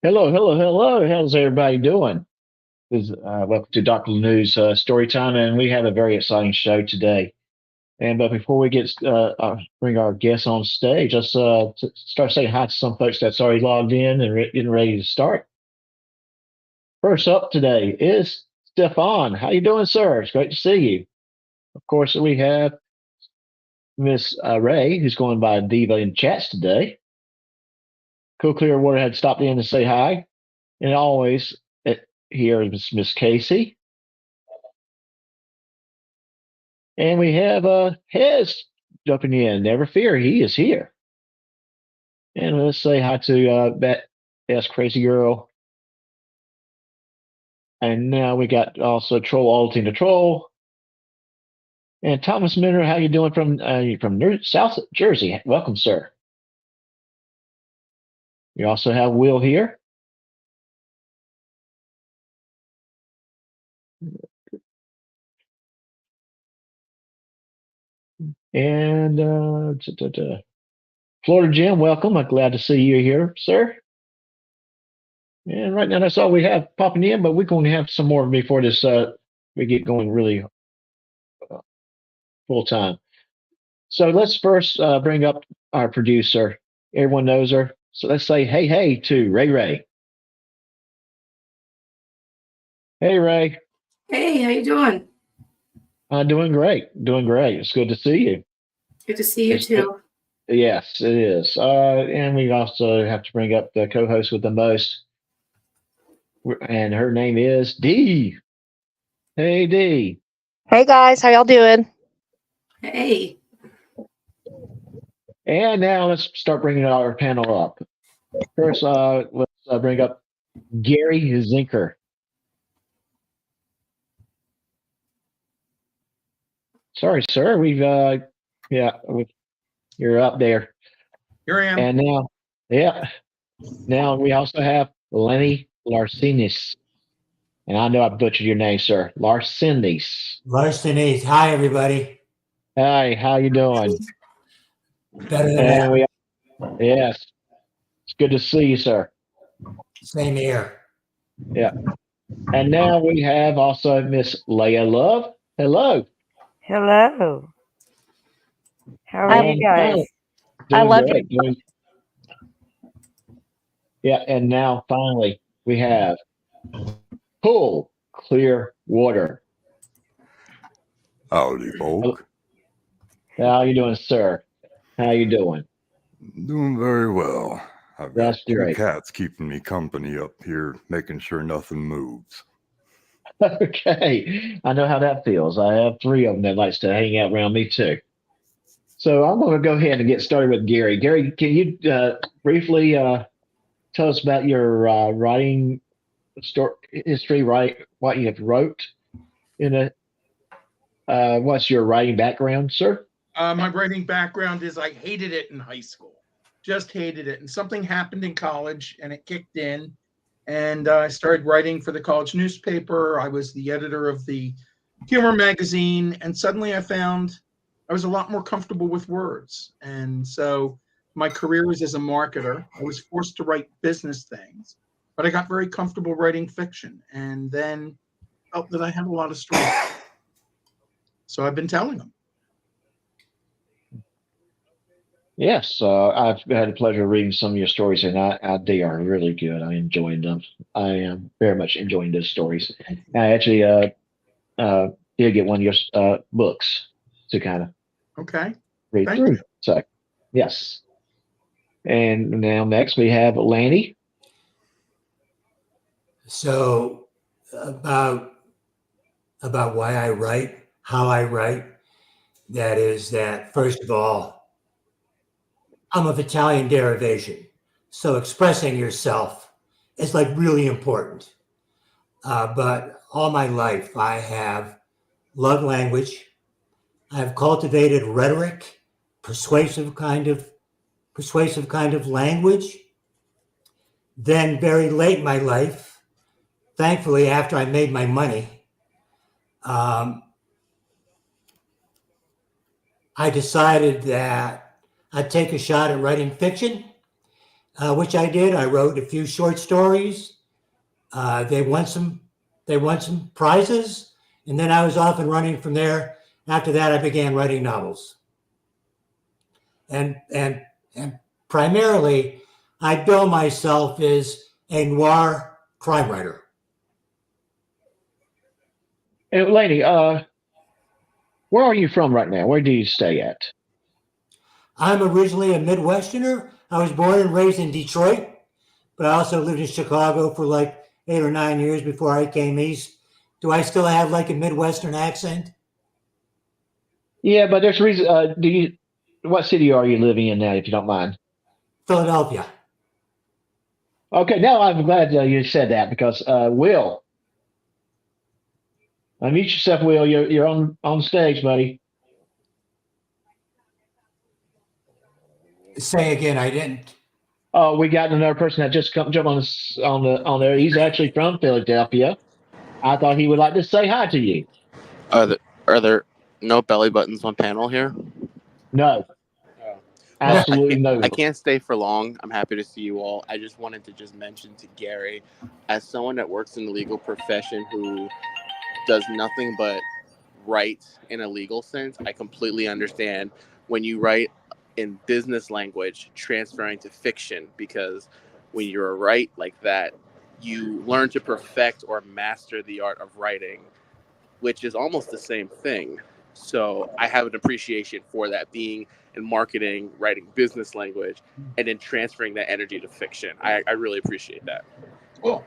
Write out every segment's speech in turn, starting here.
Hello, hello, hello. How's everybody doing? Welcome to Dr. Lanu's story time, and we have a very exciting show today. But before we bring our guests on stage, let's start saying hi to some folks that's already logged in and getting ready to start. First up today is Stefan. How you doing, sir? It's great to see you. Of course, we have Miss Ray, who's going by Diva in chats today. Cool Clearwater had stopped in to say hi, and always here is Miss Casey. And we have Hez jumping in. Never fear, he is here. And let's say hi to that S Crazy Girl. And now we got also Troll Alting the Troll. And Thomas Minner, how you doing from South Jersey? Welcome, sir. You also have Will here. And Florida Jim, welcome. I'm glad to see you here, sir. And right now, that's all we have popping in, but we're going to have some more before this we get going really full time. So let's first bring up our producer. Everyone knows her. So let's say hey, hey to Ray Ray. Hey, Ray. Hey, how you doing? Doing great. Doing great. It's good to see you. Good to see you too. Yes, it is. And we also have to bring up the co-host with the most. And her name is Dee. Hey, Dee. Hey, guys. How y'all doing? Hey. And now let's start bringing our panel up. First, let's bring up Gary Zinker. Sorry, sir. You're up there. Here I am. And now we also have Lanny Larcinese. And I know I butchered your name, sir. Larcinese. Larcinese. Hi, everybody. Hi, how you doing? Better than that. Yes. It's good to see you, sir. Same here. Yeah. And now we have also Miss Lea Love. Hello. Hello. How are you guys? I love you. Yeah, and now finally we have Cool Clear Water. Howdy, folk. How you doing, sir? How you doing? Doing very well. I've got That's two great. cats keeping me company up here, making sure nothing moves. Okay, I know how that feels. I have 3 of them that likes to hang out around me too. So I'm going to go ahead and get started with Gary. Gary, can you briefly tell us about your writing history, what you have wrote in what's your writing background, sir? My writing background is I hated it in high school, just hated it. And something happened in college and it kicked in. And I started writing for the college newspaper. I was the editor of the humor magazine. And suddenly I found I was a lot more comfortable with words. And so my career was as a marketer. I was forced to write business things, but I got very comfortable writing fiction and then felt that I had a lot of stories. So I've been telling them. Yes, I've had the pleasure of reading some of your stories, and they are really good. I enjoyed them. I am very much enjoying those stories. I actually did get one of your books to kind of read through. You. So, yes. And now next we have Lanny. So about why I write, how I write, that is that, first of all, I'm of Italian derivation. So expressing yourself is like really important. But all my life, I have loved language. I have cultivated rhetoric, persuasive kind of language. Then very late in my life, thankfully, after I made my money, I decided that I'd take a shot at writing fiction. which I did. I wrote a few short stories. They won some prizes, and then I was off and running from there. After that, I began writing novels, and primarily, I bill myself as a noir crime writer. Hey, Lanny, where are you from right now? Where do you stay at? I'm originally a Midwesterner. I was born and raised in Detroit, but I also lived in Chicago for like 8 or 9 years before I came east. Do I still have like a Midwestern accent? Yeah, but there's reason. What city are you living in now, if you don't mind? Philadelphia. Okay, now I'm glad you said that because Will, unmute yourself, Will. You're on stage, buddy. Say again, I didn't. Oh, we got another person that just jump on there. He's actually from Philadelphia. I thought he would like to say hi to you. Are there no belly buttons on panel here? No, absolutely no. I can't stay for long. I'm happy to see you all. I just wanted to just mention to Gary, as someone that works in the legal profession who does nothing but write in a legal sense, I completely understand when you write in business language transferring to fiction, because when you're a write like that, you learn to perfect or master the art of writing, which is almost the same thing. So I have an appreciation for that, being in marketing, writing business language, and then transferring that energy to fiction. I really appreciate that. Cool.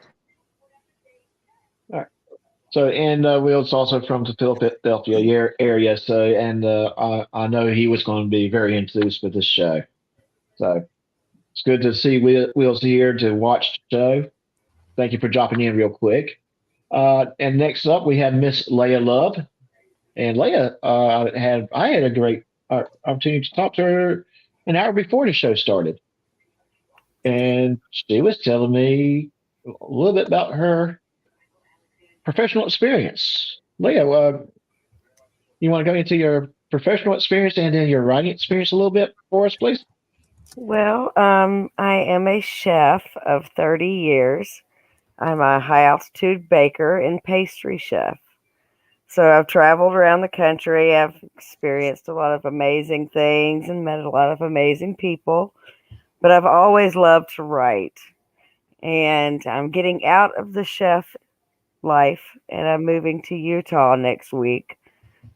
All right. So, and Will's also from the Philadelphia area. So, and I know he was going to be very enthused with this show. So, it's good to see Will's here to watch the show. Thank you for dropping in real quick. And next up, we have Miss Lea Love. And Lea, I had a great opportunity to talk to her an hour before the show started. And she was telling me a little bit about her professional experience. Lea, you want to go into your professional experience and then your writing experience a little bit for us, please? Well, I am a chef of 30 years. I'm a high altitude baker and pastry chef. So I've traveled around the country. I've experienced a lot of amazing things and met a lot of amazing people. But I've always loved to write. And I'm getting out of the chef life and I'm moving to Utah next week.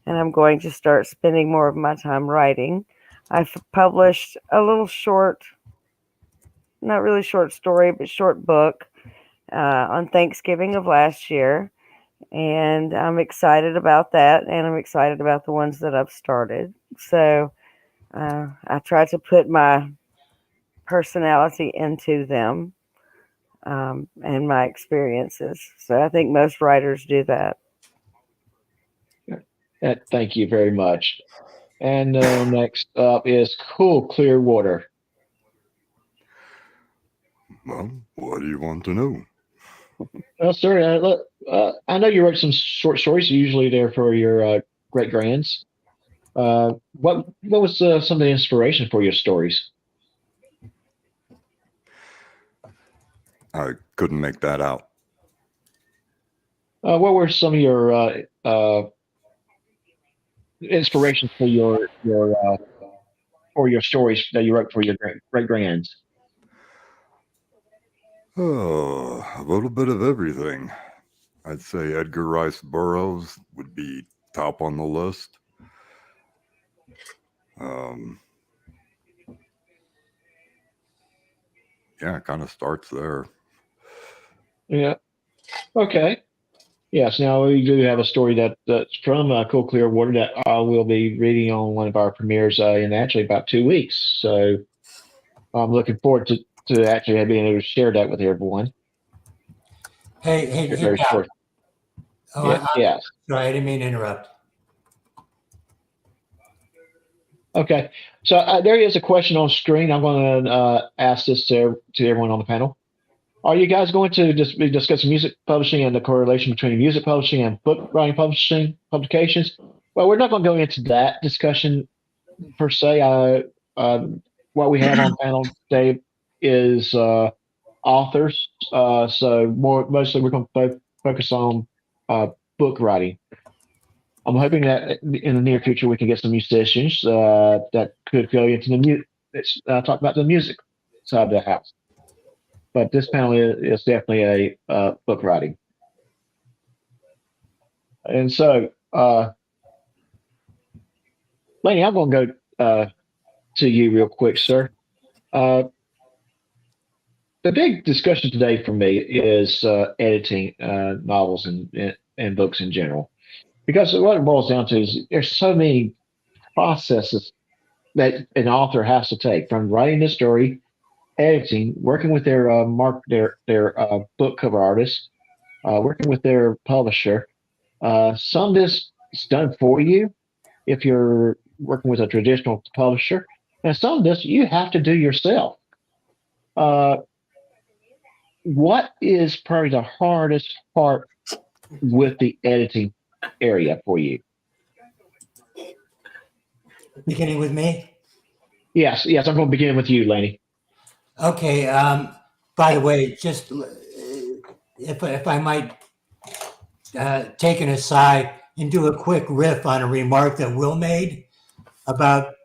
And I'm going to start spending more of my time writing. I've published a little short, not really short story, but short book on Thanksgiving of last year. And I'm excited about that. And I'm excited about the ones that I've started. So I try to put my personality into them and my experiences. So I think most writers do that. Thank you very much. And next up is Cool Clear Water. Well, what do you want to know? Well, sir, look, I know you wrote some short stories, usually there for your great grands. What was some of the inspiration for your stories? I couldn't make that out. What were some of your inspirations for your stories that you wrote for your great grands? Oh, a little bit of everything. I'd say Edgar Rice Burroughs would be top on the list. Yeah, it kind of starts there. Yeah. Okay. Yes. Now we do have a story that's from Cool Clear Water that I will be reading on one of our premieres in actually about 2 weeks. So I'm looking forward to actually being able to share that with everyone. Hey, Very short. Oh, Yes. Sorry, I didn't mean to interrupt. Okay. So there is a question on screen. I'm going to ask this to everyone on the panel. Are you guys going to just be discussing music publishing and the correlation between music publishing and book writing publications? Well, we're not going to go into that discussion per se. What we have on panel today is authors. So mostly we're going to focus on book writing. I'm hoping that in the near future we can get some musicians that could go into the talk about the music side of the house. But this panel is definitely a book writing. And so, Lanny, I'm going to go to you real quick, sir. The big discussion today for me is editing novels and books in general. Because what it boils down to is there's so many processes that an author has to take, from writing the story, editing, working with their book cover artist, working with their publisher. Some of this is done for you if you're working with a traditional publisher, and some of this you have to do yourself. Uh, what is probably the hardest part with the editing area for you? Beginning with me? Yes, I'm going to begin with you, Lanny. Okay. By the way, just if I might take an aside and do a quick riff on a remark that Will made about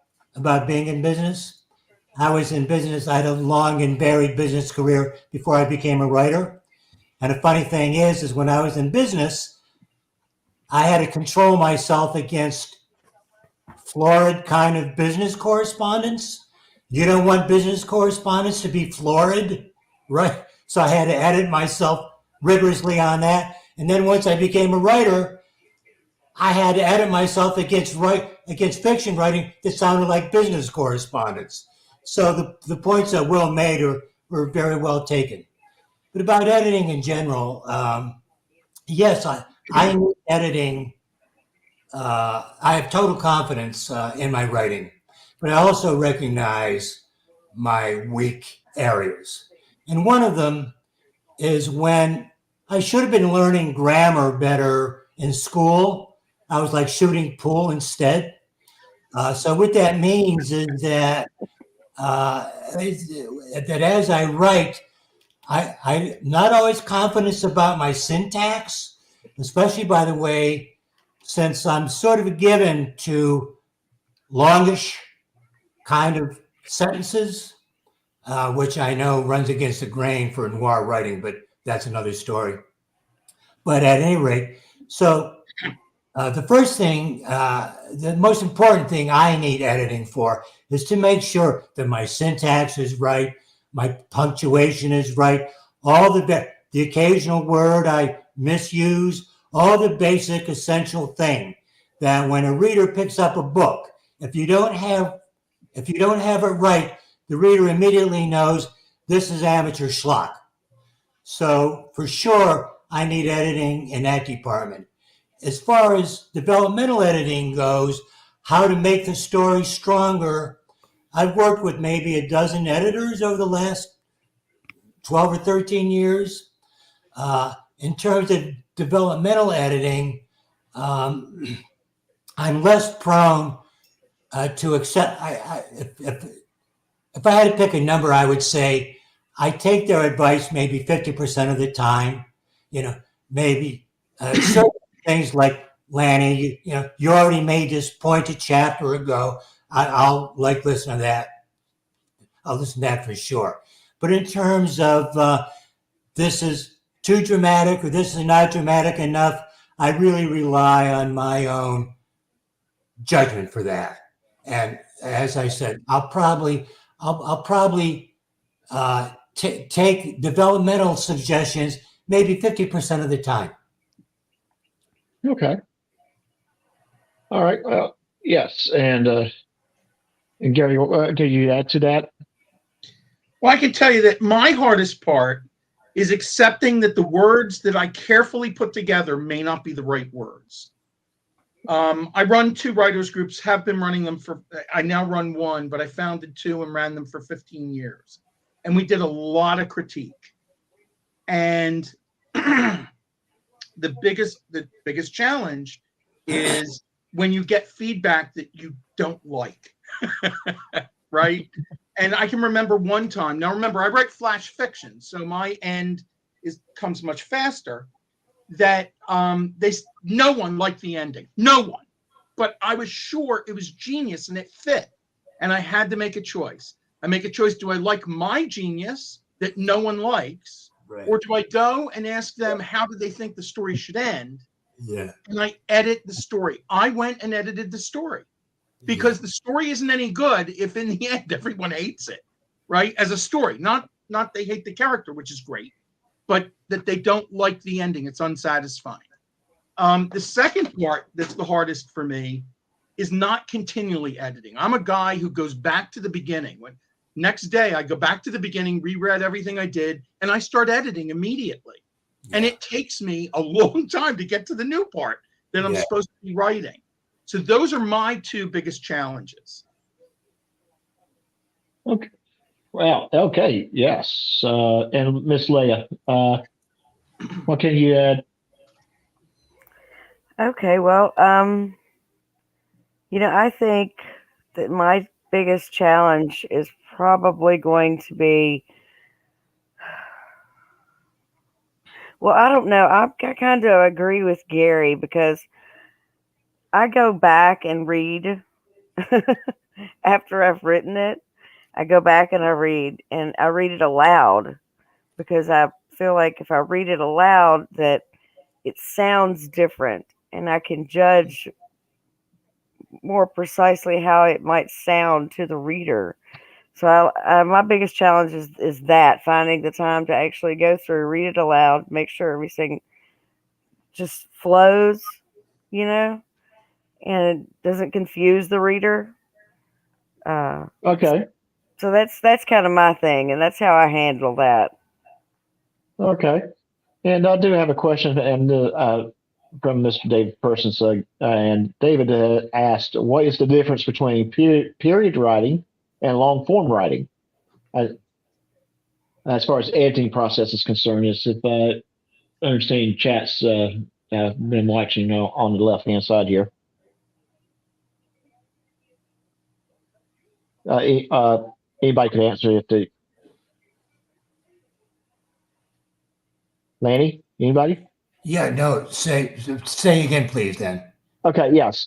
being in business. I was in business. I had a long and varied business career before I became a writer. And the funny thing is when I was in business, I had to control myself against florid kind of business correspondence. You don't want business correspondence to be florid, right? So I had to edit myself rigorously on that. And then once I became a writer, I had to edit myself against fiction writing that sounded like business correspondence. So the points that Will made were very well taken. But about editing in general, yes, I need editing. I have total confidence in my writing, but I also recognize my weak areas. And one of them is when I should have been learning grammar better in school. I was like shooting pool instead. So what that means is that that as I write, I'm not always confident about my syntax, especially, by the way, since I'm sort of given to longish kind of sentences, which I know runs against the grain for noir writing, but that's another story. But at any rate, so the first thing, the most important thing I need editing for is to make sure that my syntax is right, my punctuation is right, all the occasional word I misuse, all the basic essential thing that when a reader picks up a book, if you don't have it right, the reader immediately knows this is amateur schlock. So for sure, I need editing in that department. As far as developmental editing goes, how to make the story stronger, I've worked with maybe a dozen editors over the last 12 or 13 years. In terms of developmental editing, I'm less prone to accept. If I had to pick a number, I would say I take their advice maybe 50% of the time. Maybe certain things like, Lanny, you already made this point a chapter ago. I'll listen to that. I'll listen to that for sure. But in terms of this is too dramatic or this is not dramatic enough, I really rely on my own judgment for that. And as I said, I'll probably take developmental suggestions maybe 50% of the time. Okay. All right. Well, yes, and Gary, can you add to that? Well, I can tell you that my hardest part is accepting that the words that I carefully put together may not be the right words. I run 2 writers groups, have been running them I now run 1, but I founded 2 and ran them for 15 years. And we did a lot of critique. And the biggest challenge is when you get feedback that you don't like, right? And I can remember one time. Now remember, I write flash fiction, so my end comes much faster. That no one liked the ending, no one. But I was sure it was genius and it fit, and I had to make a choice. I make a choice: do I like my genius that no one likes, Right. or do I go and ask them how do they think the story should end? Yeah. And I edit the story. I went and edited the story. Because the story isn't any good if in the end everyone hates it, right? As a story, not they hate the character, which is great, but that they don't like the ending. It's unsatisfying. The second part that's the hardest for me is not continually editing. I'm a guy who goes back to the beginning. When next day I go back to the beginning, reread everything I did, and I start editing immediately. Yeah. And it takes me a long time to get to the new part that I'm supposed to be writing. So those are my two biggest challenges. Okay. Well, okay. Yes. And Miss Lea, what can you add? Okay, well, I think that my biggest challenge is probably going to be, well, I don't know. I kind of agree with Gary because I go back and read after I've written it. I go back and I read it aloud because I feel like if I read it aloud that it sounds different and I can judge more precisely how it might sound to the reader. So my biggest challenge is that finding the time to actually go through, read it aloud, make sure everything just flows, and it doesn't confuse the reader. Okay. So that's kind of my thing, and that's how I handle that. Okay. And I do have a question, and from Mr. David Persons, and David asked, "What is the difference between period writing and long form writing?" As far as editing process is concerned, is if I understand chat's been watching on the left hand side here. Anybody could answer if the Lanny, anybody? Yeah, no, say again, please, then. Okay, yes.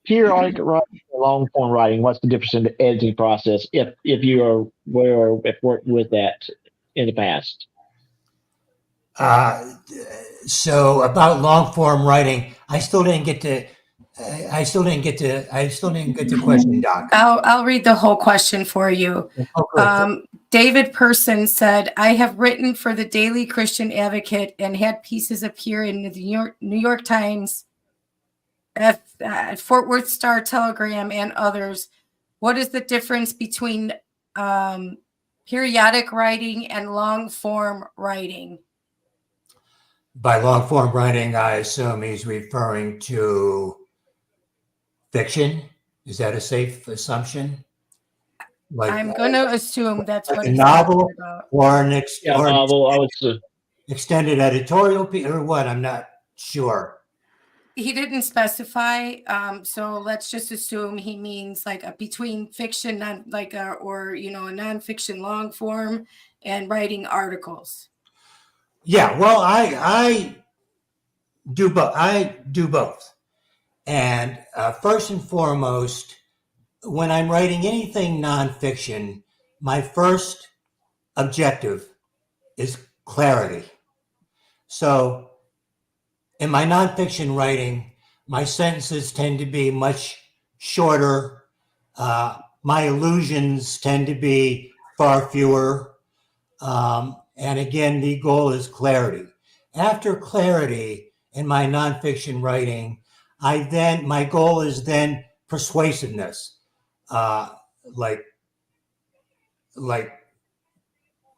Periodic writing and long form writing, what's the difference in the editing process if you are if worked with that in the past? So about long form writing, I still didn't get the question, Doc. I'll read the whole question for you. David Person said, "I have written for the Daily Christian Advocate and had pieces appear in the New York Times, Fort Worth Star Telegram, and others. What is the difference between periodic writing and long form writing?" By long form writing, I assume he's referring to fiction. Is that a safe assumption? Like I'm going to assume that's like what a he's novel talking about. or Novel. I would extended editorial piece or what? I'm not sure. He didn't specify, so let's just assume he means like a between fiction, or a nonfiction long form and writing articles. Yeah, well, I do both. And first and foremost, when I'm writing anything nonfiction, my first objective is clarity. So in my nonfiction writing, my sentences tend to be much shorter. My allusions tend to be far fewer. And again, the goal is clarity. After clarity in my nonfiction writing, my goal is then persuasiveness. Like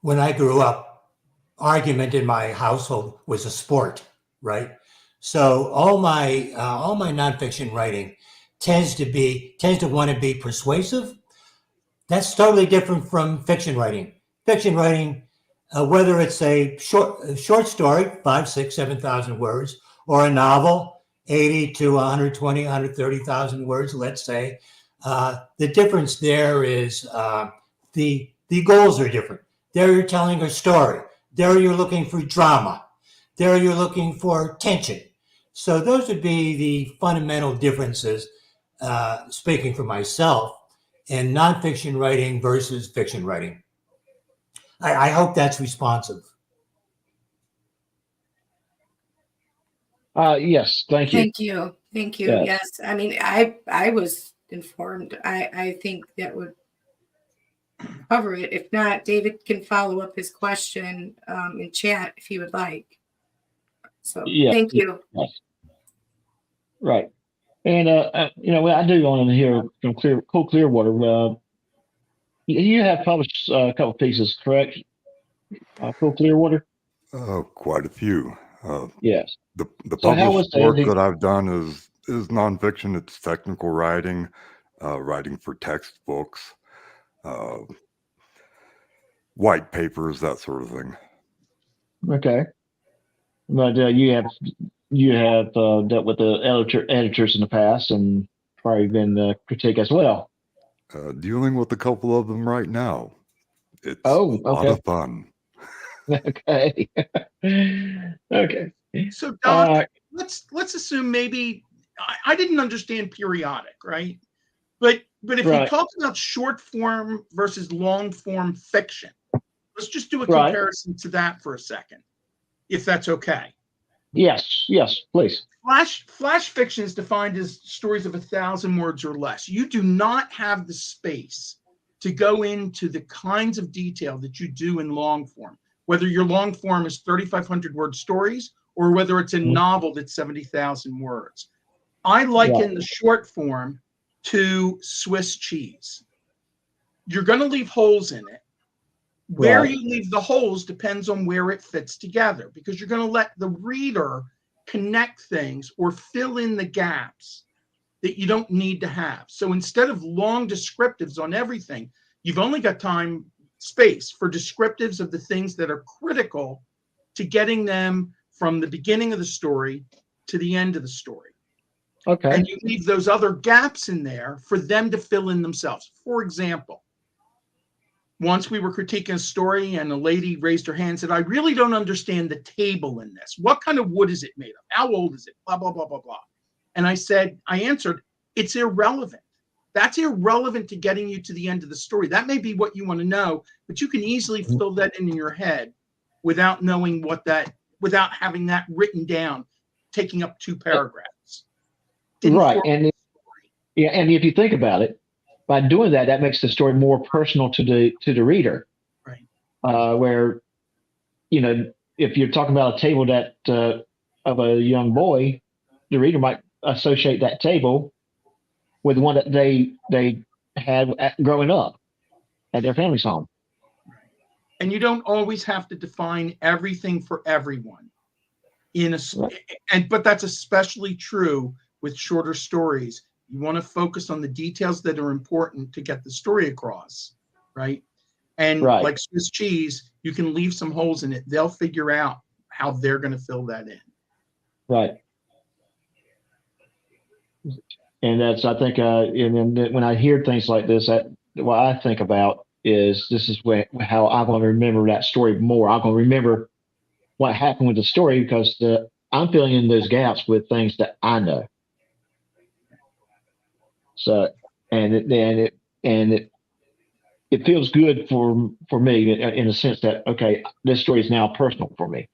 when I grew up, argument in my household was a sport, right? So all my nonfiction writing tends to want to be persuasive. That's totally different from fiction writing. Fiction writing, whether it's a short story, 5, 6, 7,000 words, or a novel, 80 to 120, 130,000 words, let's say, the difference there is the goals are different. There you're telling a story. There you're looking for drama. There you're looking for tension. So those would be the fundamental differences, speaking for myself, in nonfiction writing versus fiction writing. I hope that's responsive. Yes, thank you. Thank you. Thank you. Yes. Yes. I mean, I was informed. I think that would cover it. If not, David can follow up his question in chat if he would like. So Yeah. thank you. Yes. Right. And I do want to hear from Clearwater. You have published a couple pieces, correct? Cool Clearwater. Quite a few. Yes. The So how was published work the that I've done is nonfiction. It's technical writing, writing for textbooks, white papers, that sort of thing. okay? But you have dealt with the editors in the past and probably been critique as well. Dealing with a couple of them right now. It's Oh, a lot okay. of fun. Okay. Okay. So Doc, let's assume maybe I didn't understand periodic, right? But if we Right. talk about short form versus long form fiction, let's just do a Right. comparison to that for a second, if that's okay. Yes, please. Flash fiction is defined as stories of 1,000 words or less. You do not have the space to go into the kinds of detail that you do in long form, whether your long form is 3,500 word stories or whether it's a novel that's 70,000 words. I liken the short form to Swiss cheese. You're going to leave holes in it. Where you leave the holes depends on where it fits together, because you're going to let the reader connect things or fill in the gaps that you don't need to have. So instead of long descriptives on everything, you've only got space for descriptives of the things that are critical to getting them from the beginning of the story to the end of the story. Okay. And you leave those other gaps in there for them to fill in themselves. For example, once we were critiquing a story and a lady raised her hand and said, I really don't understand the table in this. What kind of wood is it made of? How old is it? Blah, blah, blah, blah, blah. And I answered, it's irrelevant. That's irrelevant to getting you to the end of the story. That may be what you want to know, but you can easily fill that in your head without knowing without having that written down, taking up 2 paragraphs. Right. And if you think about it, by doing that, that makes the story more personal to the reader. Right. Where, if you're talking about a table that of a young boy, the reader might associate that table with one that they had growing up at their family's home. And you don't always have to define everything for everyone. But that's especially true with shorter stories. You want to focus on the details that are important to get the story across, right? And like Swiss cheese, you can leave some holes in it. They'll figure out how they're going to fill that in. Right. And that's, I think, and then when I hear things like this, what I think about is this is how I'm going to remember that story more. I'm going to remember what happened with the story because I'm filling in those gaps with things that I know. So, it feels good for me in the sense that, okay, this story is now personal for me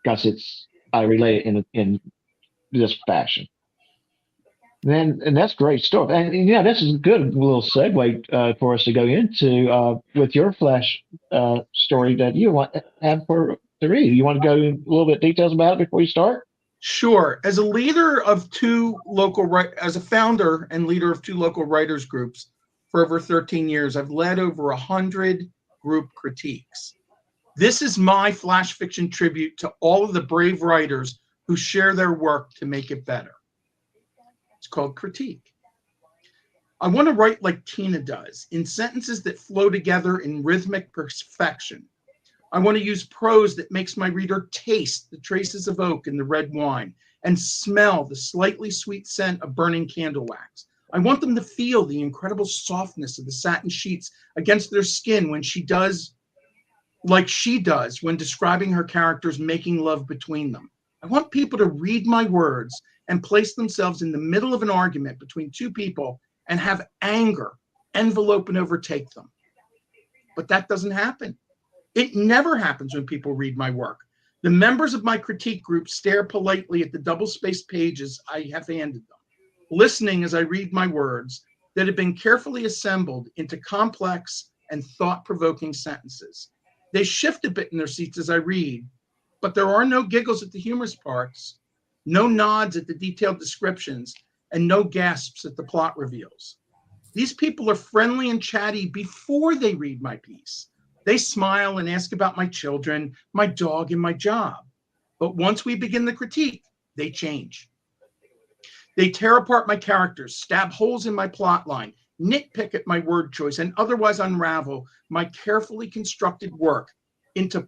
because I relate it in this fashion. And that's great stuff. And this is a good little segue for us to go into with your Flash story that you want to have to read. You want to go in a little bit details about it before you start? Sure. As a founder and leader of 2 local writers groups for over 13 years, I've led over 100 group critiques. This is my Flash fiction tribute to all of the brave writers who share their work to make it better. It's called Critique. I want to write like Tina does, in sentences that flow together in rhythmic perfection. I want to use prose that makes my reader taste the traces of oak in the red wine and smell the slightly sweet scent of burning candle wax. I want them to feel the incredible softness of the satin sheets against their skin when she does like she does when describing her characters making love between them. I want people to read my words and place themselves in the middle of an argument between two people and have anger envelope and overtake them. But that doesn't happen. It never happens when people read my work. The members of my critique group stare politely at the double-spaced pages I have handed them, listening as I read my words that have been carefully assembled into complex and thought-provoking sentences. They shift a bit in their seats as I read, but there are no giggles at the humorous parts, no nods at the detailed descriptions, and no gasps at the plot reveals. These people are friendly and chatty before they read my piece. They smile and ask about my children, my dog, and my job. But once we begin the critique, they change. They tear apart my characters, stab holes in my plot line, nitpick at my word choice, and otherwise unravel my carefully constructed work into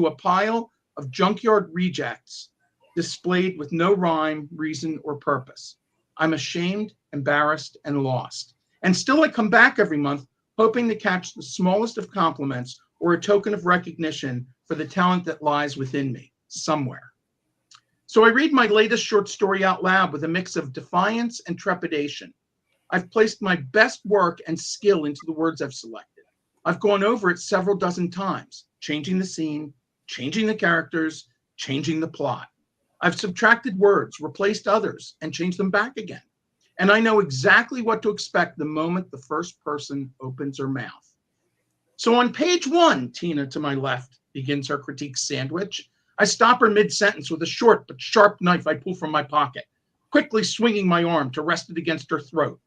a pile of junkyard rejects displayed with no rhyme, reason, or purpose. I'm ashamed, embarrassed, and lost. And still I come back every month hoping to catch the smallest of compliments or a token of recognition for the talent that lies within me somewhere. So I read my latest short story out loud with a mix of defiance and trepidation. I've placed my best work and skill into the words I've selected. I've gone over it several dozen times, changing the scene, changing the characters, changing the plot. I've subtracted words, replaced others, and changed them back again. And I know exactly what to expect the moment the first person opens her mouth. So on page 1, Tina to my left begins her critique sandwich. I stop her mid-sentence with a short but sharp knife I pull from my pocket, quickly swinging my arm to rest it against her throat.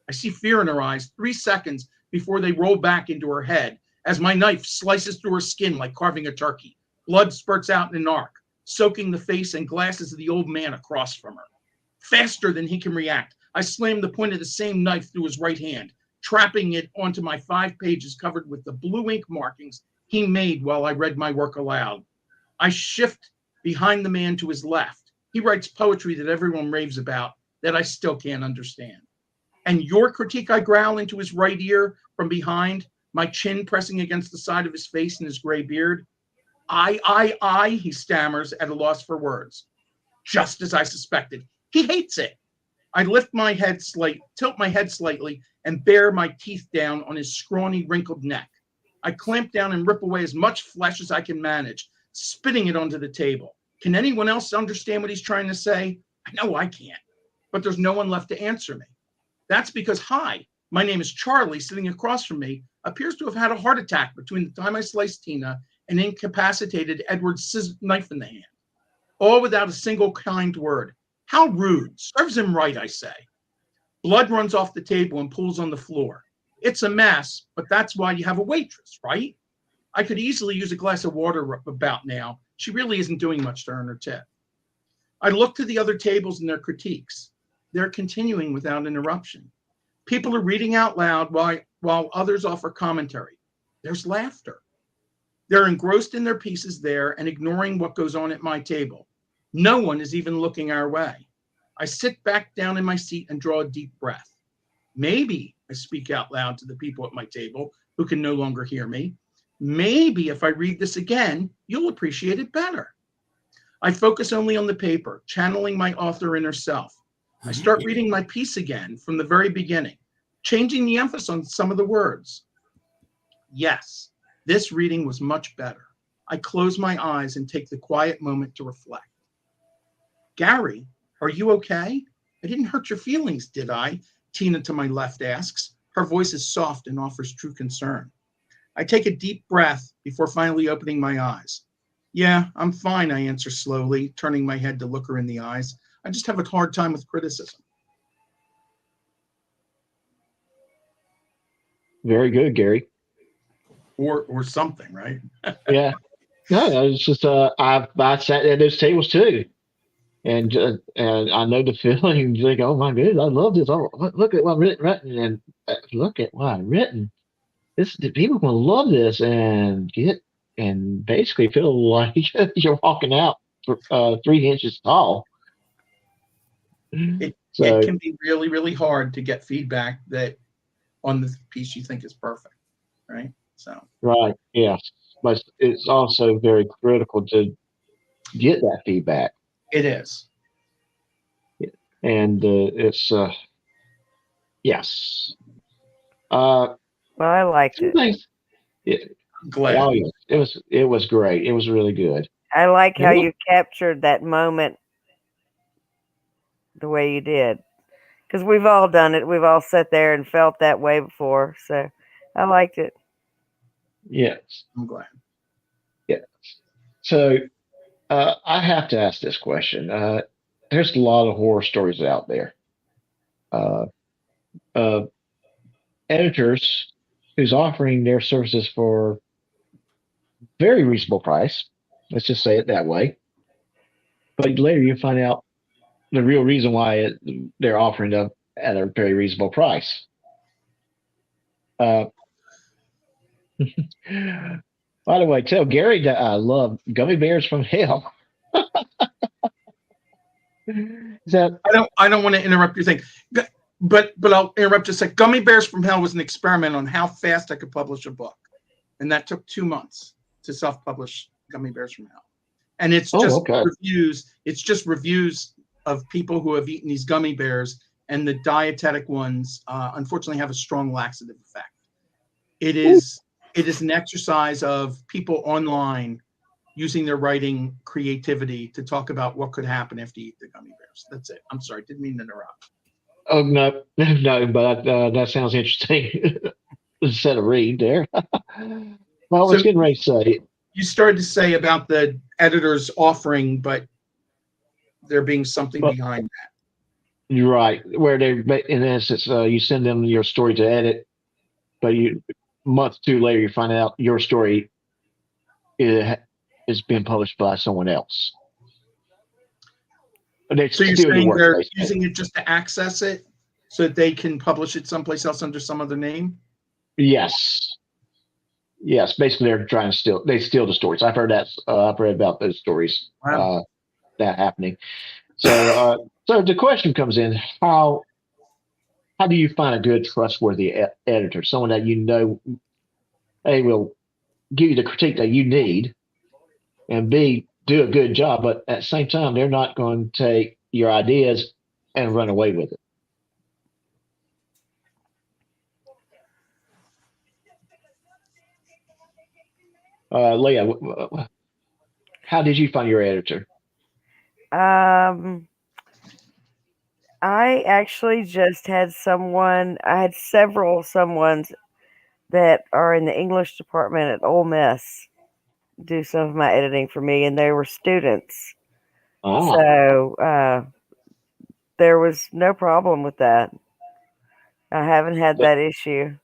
I see fear in her eyes 3 seconds before they roll back into her head as my knife slices through her skin like carving a turkey. Blood spurts out in an arc, soaking the face and glasses of the old man across from her. Faster than he can react, I slam the point of the same knife through his right hand, trapping it onto my 5 pages covered with the blue ink markings he made while I read my work aloud. I shift behind the man to his left. He writes poetry that everyone raves about that I still can't understand. And your critique, I growl into his right ear from behind, my chin pressing against the side of his face and his gray beard. I, he stammers at a loss for words. Just as I suspected. He hates it. I tilt my head slightly, and bare my teeth down on his scrawny, wrinkled neck. I clamp down and rip away as much flesh as I can manage, spitting it onto the table. Can anyone else understand what he's trying to say? I know I can't, but there's no one left to answer me. That's because, hi, my name is Charlie, sitting across from me, appears to have had a heart attack between the time I sliced Tina and incapacitated Edward's knife in the hand. All without a single kind word. How rude. Serves him right, I say. Blood runs off the table and pools on the floor. It's a mess, but that's why you have a waitress, right? I could easily use a glass of water about now. She really isn't doing much to earn her tip. I look to the other tables and their critiques. They're continuing without interruption. People are reading out loud while others offer commentary. There's laughter. They're engrossed in their pieces there and ignoring what goes on at my table. No one is even looking our way. I sit back down in my seat and draw a deep breath. Maybe, I speak out loud to the people at my table who can no longer hear me, maybe if I read this again, you'll appreciate it better. I focus only on the paper, channeling my author inner self. I start reading my piece again from the very beginning, changing the emphasis on some of the words. Yes, this reading was much better. I close my eyes and take the quiet moment to reflect. Gary, are you okay? I didn't hurt your feelings, did I? Tina to my left asks. Her voice is soft and offers true concern. I take a deep breath before finally opening my eyes. Yeah, I'm fine, I answer slowly, turning my head to look her in the eyes. I just have a hard time with criticism. Very good, Gary. Or something, right? Yeah. No, it's just I sat at those tables too, and I know the feeling. You think, oh my goodness, I love this. Oh, look at what I've written, and look at what I've written. The people gonna love this and basically feel like you're walking out 3 inches tall. So it can be really, really hard to get feedback that on the piece you think is perfect, right? So right, yes, but it's also very critical to get that feedback, it is. and it's yes. Uh, Well, I liked some it. things. It, Glad. oh yeah, it was great. It was really good. I like And how what- you captured that moment the way you did. Because we've all done it. We've all sat there and felt that way before. So I liked it. yes, I'm glad. yeah. So I have to ask this question. There's a lot of horror stories out there. Uh, uh, Editors who's offering their services for very reasonable price. Let's just say it that way. But later you find out the real reason why they're offering them at a very reasonable price. Uh, by the way, tell Gary that I love gummy bears from hell. Is that I don't want to interrupt your thing, but I'll interrupt just a sec. Gummy Bears from Hell was an experiment on how fast I could publish a book, and that took 2 months to self-publish Gummy Bears from Hell. And it's just okay? reviews. It's just reviews of people who have eaten these gummy bears, and the dietetic ones, unfortunately, have a strong laxative effect. It is an exercise of people online using their writing creativity to talk about what could happen after you eat the gummy bears. That's it. I'm sorry, didn't mean to interrupt. Oh no, no, but that sounds interesting. Instead of read there. Well, I was So getting ready to say, you started to say about the editor's offering, but there being something well, behind you're right. Where they, in essence, you send them your story to edit, but you a month or two later you find out your story is being published by someone else. But they that. So you're steal your saying work, they're basically. using it just to access it so that they can publish it someplace else under some other name? Yes, yes. Basically, they're trying to steal. They steal the stories. I've heard that. I've read about those stories. Wow. That happening. So the question comes in: how do you find a good, trustworthy editor, someone that you know, A, will give you the critique that you need, and B, do a good job, but at the same time, they're not going to take your ideas and run away with it. Leah, how did you find your editor? I actually just had someone, I had several someones that are in the English department at Ole Miss do some of my editing for me, and they were students. Ah, So there was no problem with that. I haven't had that issue.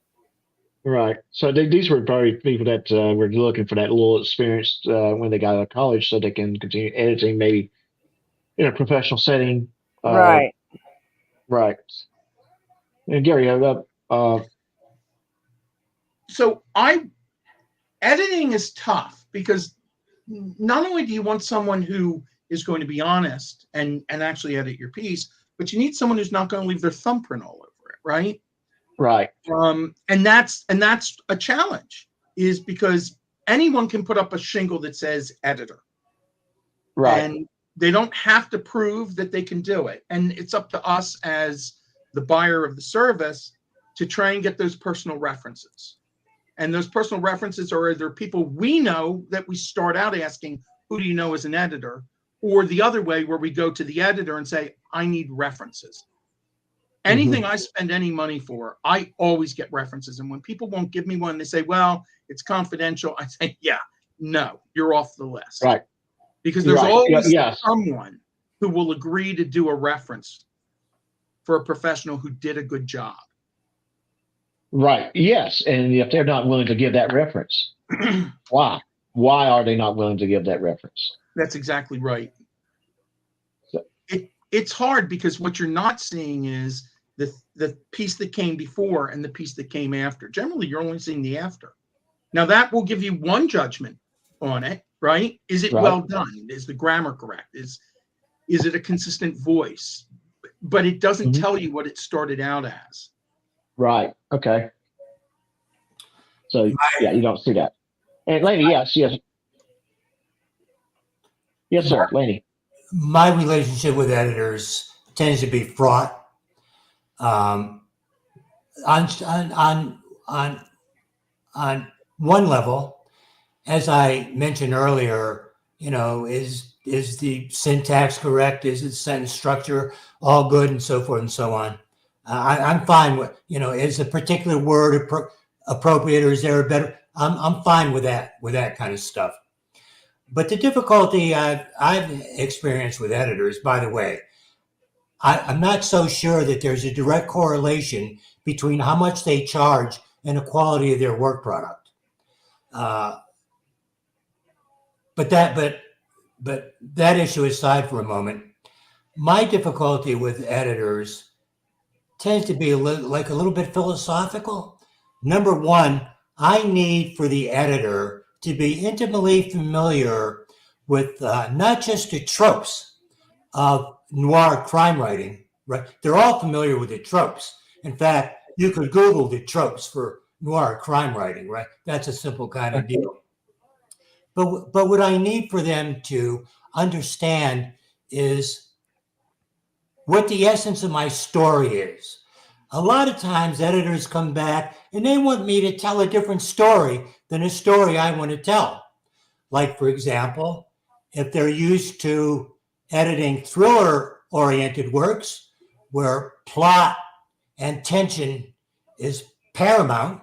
right. So these were probably people that were looking for that little experience when they got out of college, so they can continue editing, maybe in a professional setting. Right. Right. And Gary, So editing is tough because not only do you want someone who is going to be honest and actually edit your piece, but you need someone who's not going to leave their thumbprint all over it, right? right. And that's a challenge, is because anyone can put up a shingle that says editor, Right. and they don't have to prove that they can do it. And it's up to us as the buyer of the service to try and get those personal references. And those personal references are either people we know that we start out asking, who do you know as an editor? Or the other way, where we go to the editor and say, I need references. Anything I spend any money for, I always get references. And when people won't give me one, they say, well, it's confidential. I say, yeah, no, you're off the list. Right. Because there's Right. always Yes. someone who will agree to do a reference for a professional who did a good job. Right. Yes. And if they're not willing to give that reference, why? Why are they not willing to give that reference? That's exactly right. So, It's hard because what you're not seeing is the piece that came before and the piece that came after. Generally, you're only seeing the after. Now, that will give you one judgment on it, right? Is it right. well done? Is the grammar correct? Is it a consistent voice? but it doesn't Mhm. tell you what it started out as. Right. Okay. So yeah, you don't see that. And Laney, yes, yes, sir, Laney. My relationship with editors tends to be fraught. Um, on on one level, as I mentioned earlier, is the syntax correct? Is the sentence structure all good, and so forth and so on? I'm fine with, is a particular word appropriate, or is there a better? I'm fine with that kind of stuff. But the difficulty I've experienced with editors, by the way, I'm not so sure that there's a direct correlation between how much they charge and the quality of their work product. But that issue aside for a moment, my difficulty with editors tends to be a little bit philosophical. Number one, I need for the editor to be intimately familiar with not just the tropes of noir crime writing, right? They're all familiar with the tropes. In fact, you could Google the tropes for noir crime writing, right? That's a simple kind of deal. But what I need for them to understand is what the essence of my story is. A lot of times editors come back and they want me to tell a different story than a story I want to tell. Like, for example, if they're used to editing thriller-oriented works where plot and tension is paramount,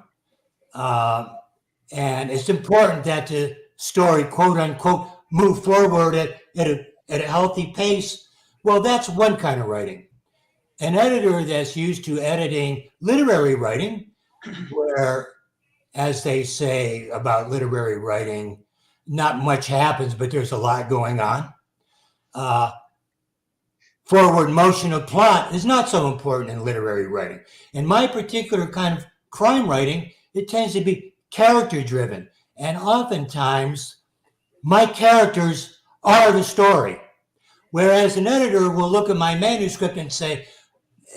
and it's important that the story, quote unquote, move forward at a healthy pace. Well, that's one kind of writing. An editor that's used to editing literary writing, where, as they say about literary writing, not much happens, but there's a lot going on. Forward motion of plot is not so important in literary writing. In my particular kind of crime writing, it tends to be character driven. And oftentimes, my characters are the story. Whereas an editor will look at my manuscript and say,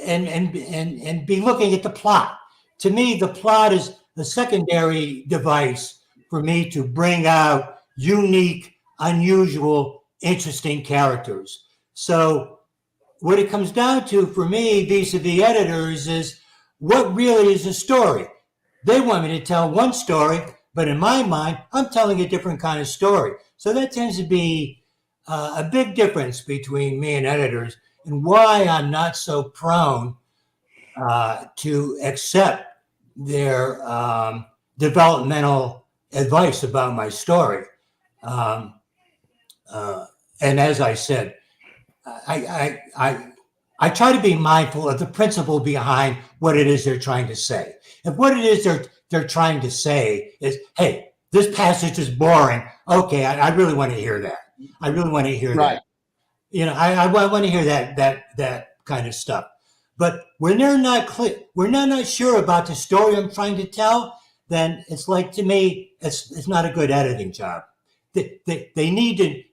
and be looking at the plot. To me, the plot is a secondary device for me to bring out unique, unusual, interesting characters. So what it comes down to for me, vis-a-vis editors, is what really is a story. They want me to tell one story, but in my mind, I'm telling a different kind of story. So that tends to be a big difference between me and editors, and why I'm not so prone to accept their developmental advice about my story. And as I said, I try to be mindful of the principle behind what it is they're trying to say. If what it is they're trying to say is, hey, this passage is boring. Okay, I really want to hear that. I really want to hear that. I want to hear that kind of stuff. But when they're not clear, when they're not sure about the story I'm trying to tell, then it's like, to me, it's not a good editing job. They need to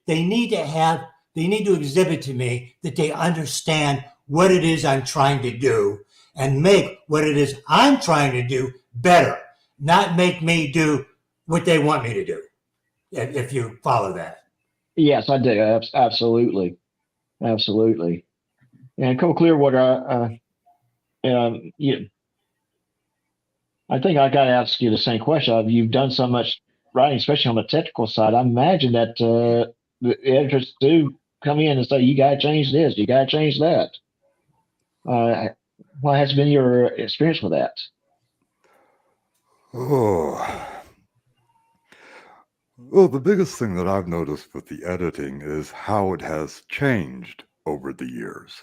exhibit to me that they understand what it is I'm trying to do and make what it is I'm trying to do better, not make me do what they want me to do. If you follow that. Yes, I do. Absolutely. Absolutely. And Cole Clearwater, I think I got to ask you the same question. You've done so much writing, especially on the technical side. I imagine that the editors do come in and say, you got to change this, you got to change that. What has been your experience with that? Oh, well, the biggest thing that I've noticed with the editing is how it has changed over the years.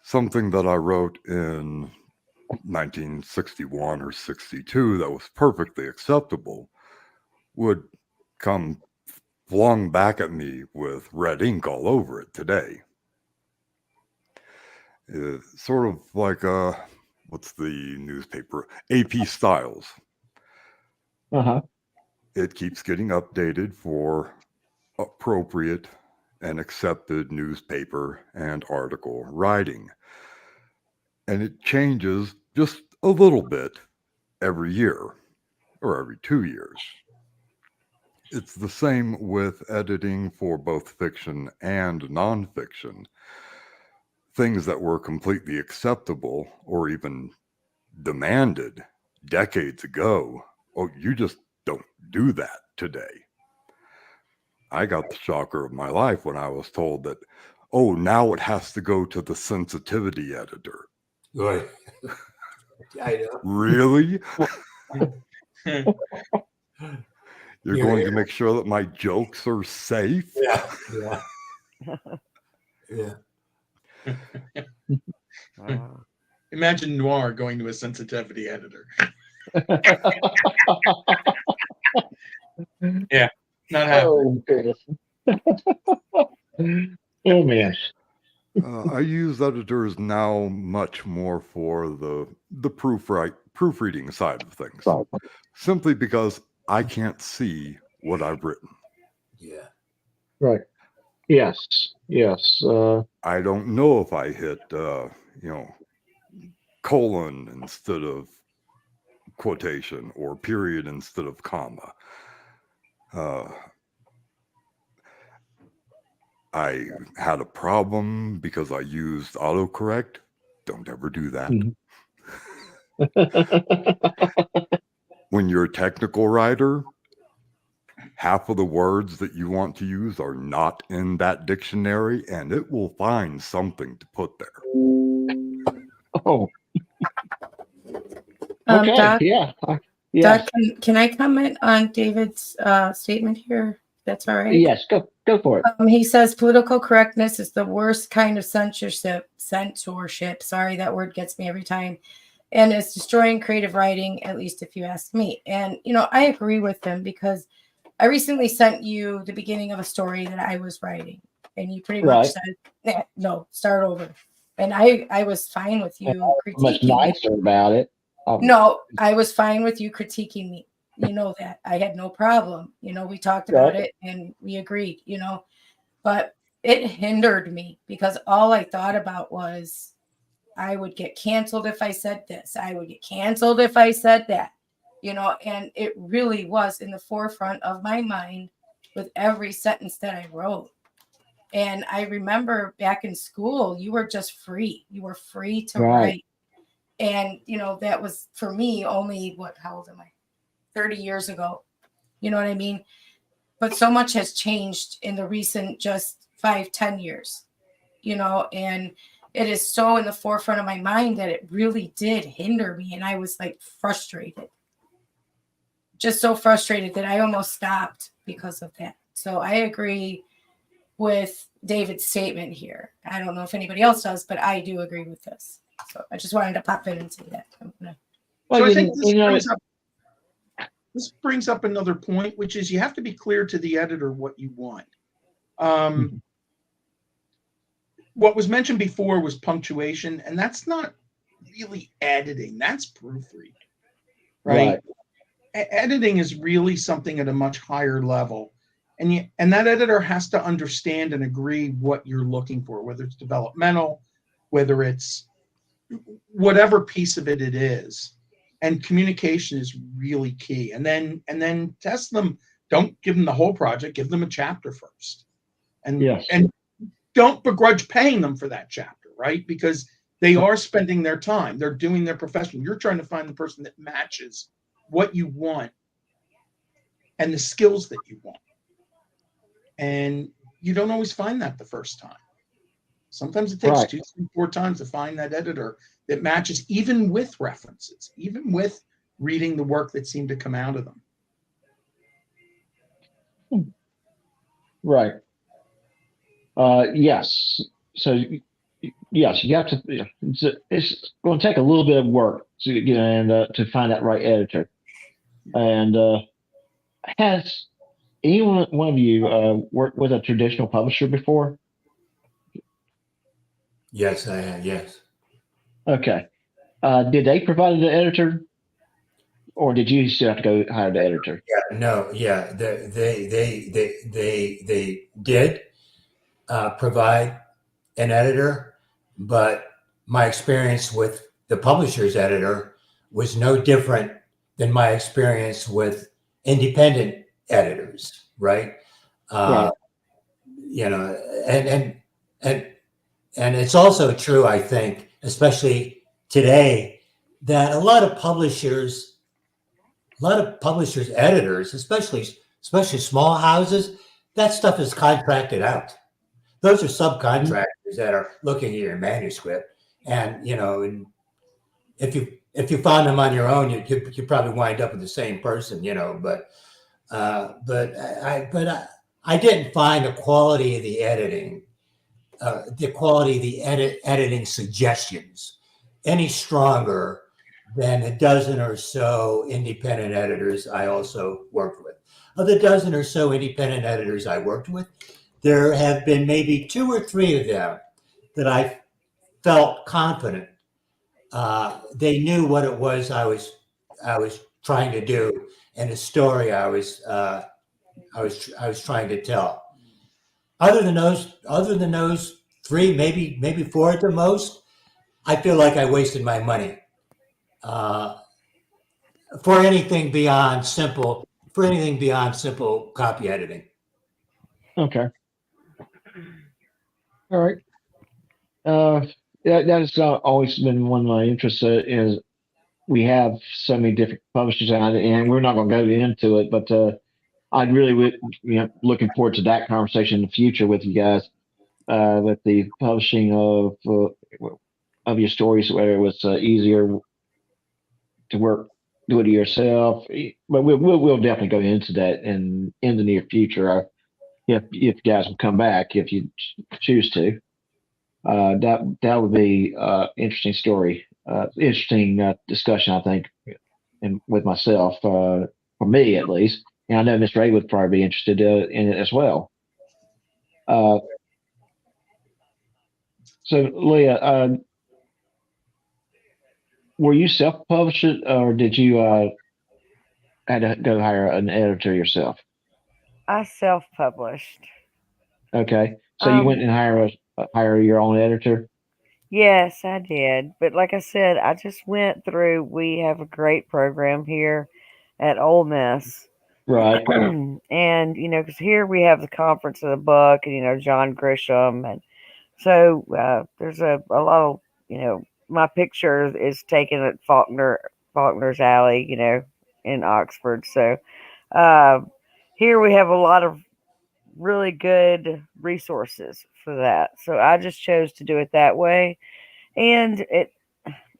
Something that I wrote in 1961 or 62 that was perfectly acceptable would come flung back at me with red ink all over it today. It's sort of like what's the newspaper? AP Styles. Uh-huh. It keeps getting updated for appropriate and accepted newspaper and article writing. And it changes just a little bit every year or every 2 years. It's the same with editing for both fiction and nonfiction. Things that were completely acceptable or even demanded decades ago, oh, you just don't do that today. I got the shocker of my life when I was told that, oh, now it has to go to the sensitivity editor. Right. I know. Really? You're Yeah, going to make sure that my jokes are safe? Yeah. Yeah. Wow. Imagine Noir going to a sensitivity editor. Yeah, not happening. Oh, goodness. Oh, man. I use editors now much more for the proofreading side of things, Right. simply because I can't see what I've written. Yeah. Right. Yes. Yes. I don't know if I hit, colon instead of quotation or period instead of comma. I had a problem because I used autocorrect. Don't ever do that. When you're a technical writer, half of the words that you want to use are not in that dictionary, and it will find something to put there. Oh. Okay. Doc, Yeah. Yeah. Doc, can I comment on David's statement here? That's all right. Yes. Go for it. He says political correctness is the worst kind of censorship. Sorry, that word gets me every time. And it's destroying creative writing, at least if you ask me. And, I agree with him because I recently sent you the beginning of a story that I was writing. And you pretty much said, no, start over. And I was fine with you Much critiquing me. nicer about it. No, I was fine with you critiquing me. You know that. I had no problem. We talked about it and we agreed, but it hindered me because all I thought about was I would get canceled if I said this. I would get canceled if I said that, and it really was in the forefront of my mind with every sentence that I wrote. And I remember back in school, you were just free. You were free to write. And, that was for me only how old am I? 30 years ago. You know what I mean? But so much has changed in the recent just 5-10 years, and it is so in the forefront of my mind that it really did hinder me. And I was like frustrated, just so frustrated that I almost stopped because of that. So I agree with David's statement here. I don't know if anybody else does, but I do agree with this. So I just wanted to pop in and say that. So I think this brings up another point, which is you have to be clear to the editor what you want. What was mentioned before was punctuation, and that's not really editing. That's proofreading, right? Editing is really something at a much higher level. And that editor has to understand and agree what you're looking for, whether it's developmental, whether it's whatever piece of it is. And communication is really key. And then test them. Don't give them the whole project. Give them a chapter first. And don't begrudge paying them for that chapter, right? Because they are spending their time. They're doing their profession. You're trying to find the person that matches what you want and the skills that you want. And you don't always find that the first time. Sometimes it takes 2, 3, 4 times to find that editor that matches, even with references, even with reading the work that seemed to come out of them. Right. Yes. So, yes, you have to. It's going to take a little bit of work to get to find that right editor. And has one of you worked with a traditional publisher before? Yes, I have. Yes. Okay. Did they provide the editor, or did you still have to go hire the editor? Yeah. No. Yeah. They did. provide an editor, but my experience with the publisher's editor was no different than my experience with independent editors, right? Right. You know, and it's also true, I think, especially today, that a lot of publishers editors, especially small houses, that stuff is contracted out. Those are subcontractors that are looking at your manuscript, and and if you found them on your own, you probably wind up with the same person, But I didn't find the quality of the editing, editing suggestions any stronger than a dozen or so independent editors I also worked with. Of the dozen or so independent editors I worked with, there have been maybe 2 or 3 of them that I felt confident they knew what it was I was trying to do and the story I was trying to tell. Other than those 3, maybe 4 at the most, I feel like I wasted my money for anything beyond simple copy editing. Okay. All right. That's always been one of my interests. Is we have so many different publishers out, and we're not going to go into it, but I'd really would, looking forward to that conversation in the future with you guys, with the publishing of your stories, whether it was easier to do it yourself. But we'll definitely go into that in the near future. If you guys will come back, if you choose to. That would be interesting story, interesting discussion, I think, and with myself, for me at least. And I know Miss Ray would probably be interested in it as well. So, Lea, were you self-published, or did you had to go hire an editor yourself? I self-published. Okay, so you went and hire your own editor. Yes, I did. But like I said, I just went through. We have a great program here at Ole Miss. Right. And, because here we have the Conference of the Book and, John Grisham. And so there's a lot of, my picture is taken at Faulkner's Alley, in Oxford. So here we have a lot of really good resources for that. So I just chose to do it that way. And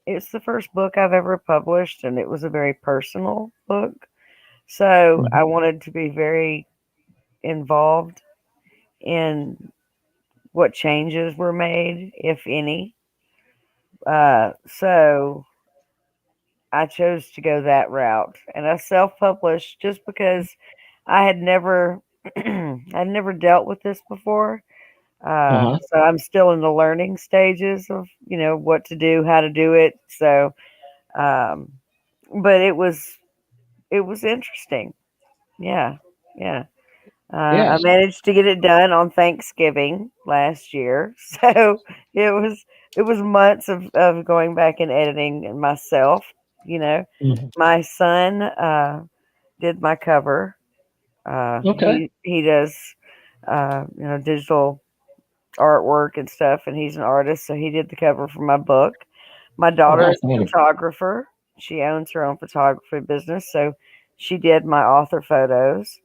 it's the first book I've ever published, and it was a very personal book. So I wanted to be very involved in what changes were made, if any. So I chose to go that route, and I self-published just because I had never I'd never dealt with this before. So I'm still in the learning stages of, what to do, how to do it. So, but it was interesting. Yeah. Yeah. I Yes. managed to get it done on Thanksgiving last year. So it was months of going back and editing myself, My son, did my cover. Okay. He does, digital artwork and stuff, and he's an artist, so he did the cover for my book. My daughter is a photographer. She owns her own photography business, so she did my author photos.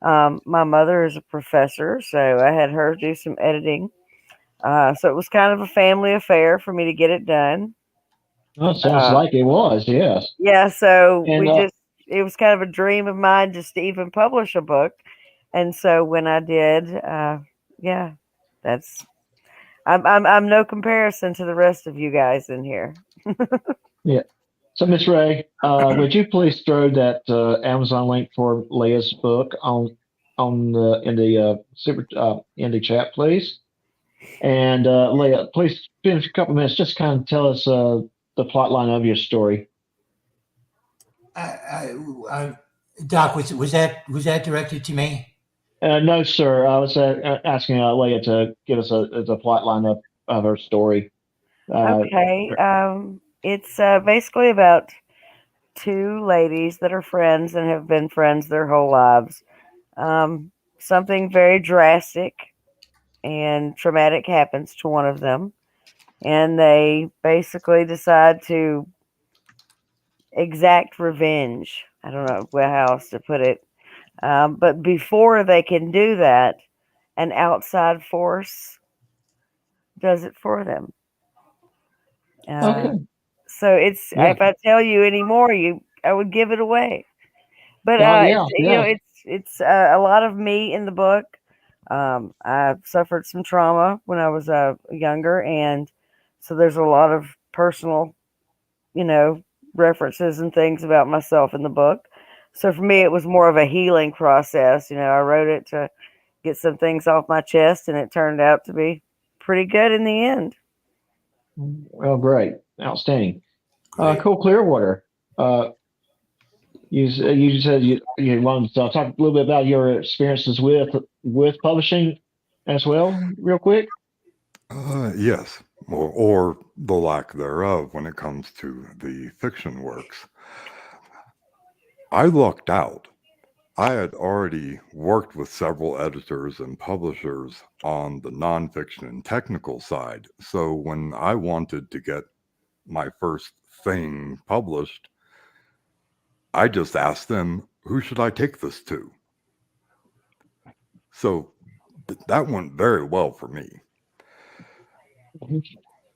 My mother is a professor, so I had her do some editing. So it was kind of a family affair for me to get it done. Well, sounds like it was, yes. Yeah, so And it was kind of a dream of mine just to even publish a book. And so when I did, yeah, I'm no comparison to the rest of you guys in here. yeah. So, Miss Ray, would you please throw that Amazon link for Leah's book in the chat, please? And Leah, please spend a couple minutes, just kind of tell us the plot line of your story. Doc, was that directed to me? No, sir. I was asking Leah to give us a plot line of her story. Okay. It's basically about two ladies that are friends and have been friends their whole lives. Something very drastic and traumatic happens to one of them, and they basically decide to exact revenge. I don't know how else to put it. But before they can do that, an outside force does it for them. Okay. So it's Yeah. if I tell you any more, I would give it away. But Yeah. it's a lot of me in the book. I suffered some trauma when I was younger, and so there's a lot of personal, references and things about myself in the book. So for me, it was more of a healing process. I wrote it to get some things off my chest, and it turned out to be pretty good in the end. Well, great, outstanding. Great. Cool, Clearwater. You said you wanted to talk a little bit about your experiences with publishing as well, real quick. Yes, or the lack thereof when it comes to the fiction works. I lucked out. I had already worked with several editors and publishers on the nonfiction and technical side. So when I wanted to get my first thing published, I just asked them, who should I take this to? So that went very well for me.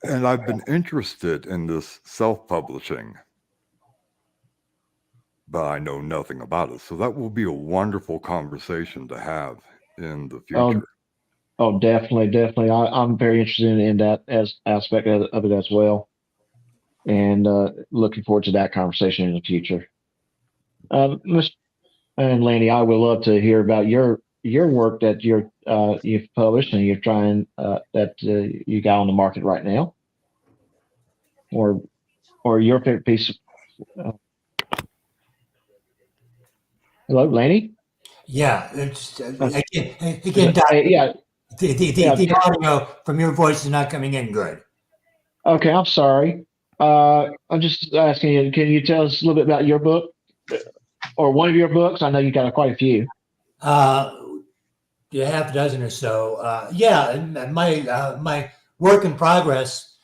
And I've been interested in this self-publishing, but I know nothing about it. So that will be a wonderful conversation to have in the future. Oh, definitely. I'm very interested in that aspect of it as well, and looking forward to that conversation in the future. Mr. and Lanny, I would love to hear about your work that you've published and you're trying that you got on the market right now, or your favorite piece. Hello, Lanny. Yeah, it's Is Doc, yeah. the audio from your voice is not coming in good. Okay, I'm sorry. I'm just asking you, can you tell us a little bit about your book or one of your books? I know you got quite a few. Yeah, half a dozen or so. Yeah, and my work in progress,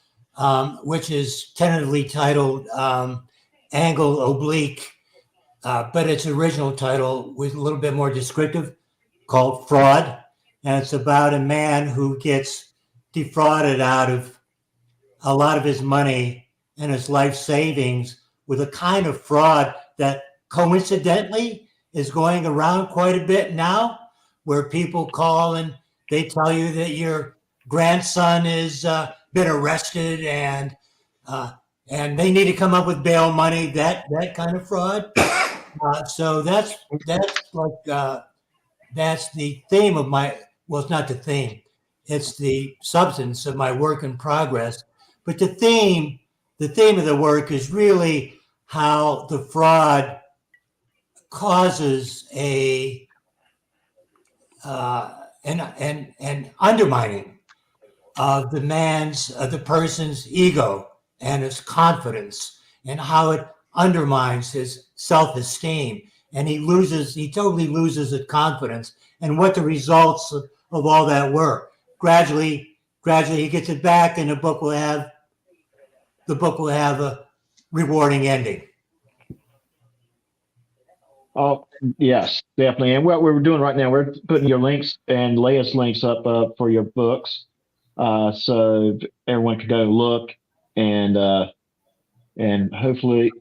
which is tentatively titled Angle Oblique, but its original title was a little bit more descriptive, called Fraud, and it's about a man who gets defrauded out of a lot of his money and his life savings with a kind of fraud that coincidentally is going around quite a bit now, where people call and they tell you that your grandson has been arrested and they need to come up with bail money, that kind of fraud. So that's like that's the theme of my, well, it's not the theme, it's the substance of my work in progress. But the theme of the work is really how the fraud causes an undermining of the person's ego and his confidence, and how it undermines his self-esteem, and he totally loses his confidence, and what the results of all that were. Gradually he gets it back, and the book will have a rewarding ending. Oh, yes, definitely. And what we're doing right now, we're putting your links and Leah's links up for your books, so everyone can go look and hopefully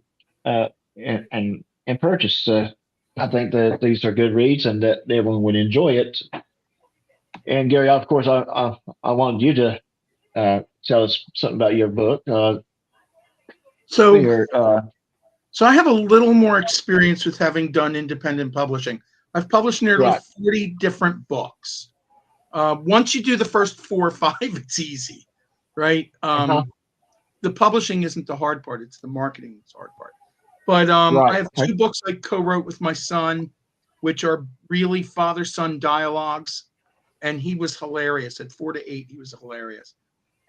and purchase. I think that these are good reads and that everyone would enjoy it. And Gary, of course, I wanted you to tell us something about your book. So I have a little more experience with having done independent publishing. I've published nearly 40 different books. Once you do the first 4 or 5, it's easy, right? The publishing isn't the hard part; it's the marketing that's the hard part. But I have 2 books I co-wrote with my son. which are really father-son dialogues. And he was hilarious. At 4 to 8, he was hilarious.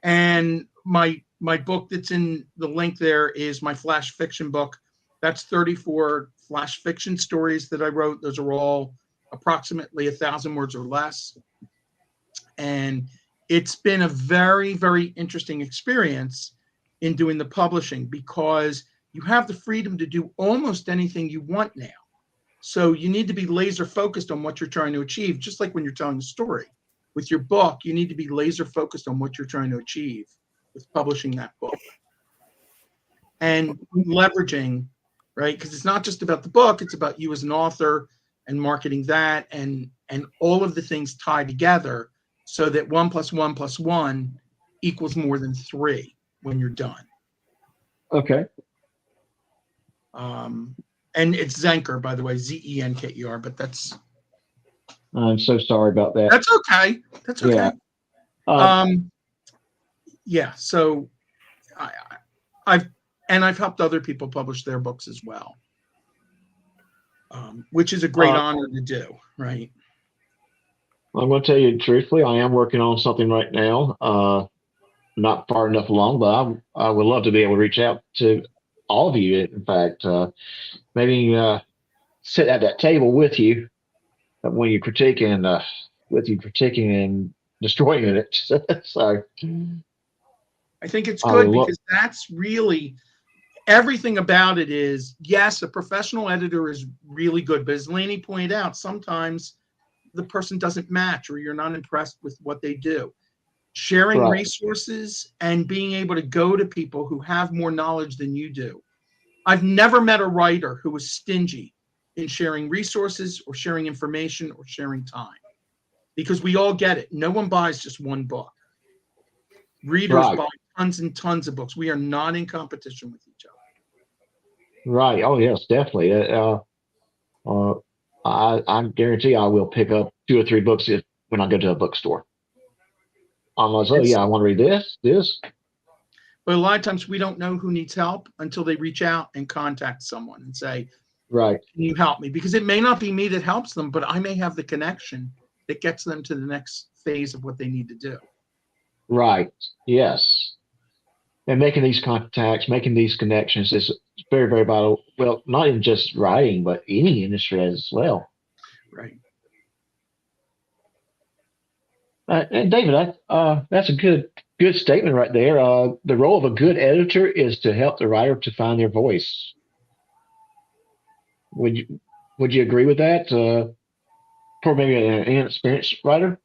And my book that's in the link there is my flash fiction book. That's 34 flash fiction stories that I wrote. Those are all approximately 1,000 words or less. And it's been a very, very interesting experience in doing the publishing, because you have the freedom to do almost anything you want now. So you need to be laser focused on what you're trying to achieve, just like when you're telling a story. With your book, you need to be laser focused on what you're trying to achieve with publishing that book. And leveraging, right? Because it's not just about the book, it's about you as an author and marketing that, and all of the things tie together so that 1 + 1 + 1 equals more than 3 when you're done. Okay. And it's Zinker, by the way, Zenker, but that's I'm so sorry about that. that's okay. That's okay. Yeah. So I've helped other people publish their books as well, which is a great honor to do, right? I'm going to tell you truthfully, I am working on something right now. Not far enough along, but I would love to be able to reach out to all of you. In fact, maybe sit at that table with you when you're critiquing, and destroying it. So I think it's good because that's really everything about it is, yes, a professional editor is really good, but as Lanny pointed out, sometimes the person doesn't match or you're not impressed with what they do. Sharing resources and being able to go to people who have more knowledge than you do. I've never met a writer who was stingy in sharing resources or sharing information or sharing time, because we all get it. No one buys just one book. Readers buy tons and tons of books. We are not in competition with each other. Right. Oh, yes, definitely. I guarantee I will pick up 2 or 3 books when I go to a bookstore. Unless, I want to read this. But a lot of times we don't know who needs help until they reach out and contact someone and say, right, can you help me? Because it may not be me that helps them, but I may have the connection that gets them to the next phase of what they need to do. Right. Yes. And making these contacts, making these connections is very, very vital. Well, not even just writing, but any industry as well. Right. And David, that's a good statement right there. The role of a good editor is to help the writer to find their voice. Would you agree with that? For maybe an inexperienced writer?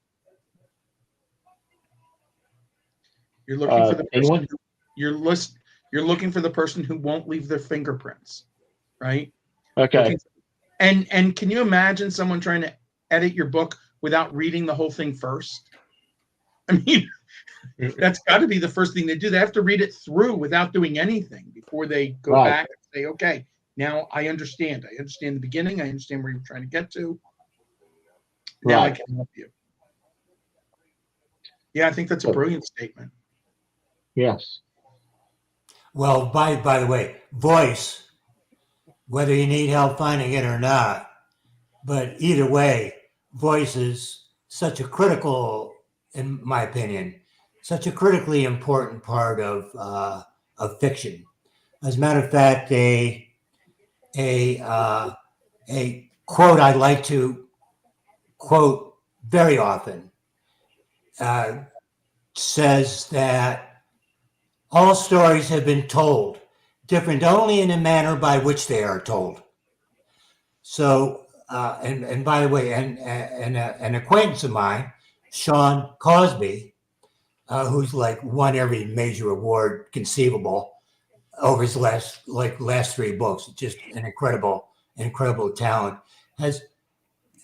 You're looking for the person you're looking for the person who won't leave their fingerprints, right? Okay. And can you imagine someone trying to edit your book without reading the whole thing first? I mean, that's got to be the first thing they do. They have to read it through without doing anything before they go back and say, okay, now I understand. I understand the beginning. I understand where you're trying to get to. Now I can help you. Yeah, I think that's a brilliant statement. Yes. Well, by the way, voice, whether you need help finding it or not, but either way, voice is such a critical, in my opinion, such a critically important part of fiction. As a matter of fact, a quote I like to quote very often says that all stories have been told, different only in the manner by which they are told. So, and by the way, an acquaintance of mine, Sean Cosby, who's like won every major award conceivable over his last 3 books, just an incredible talent.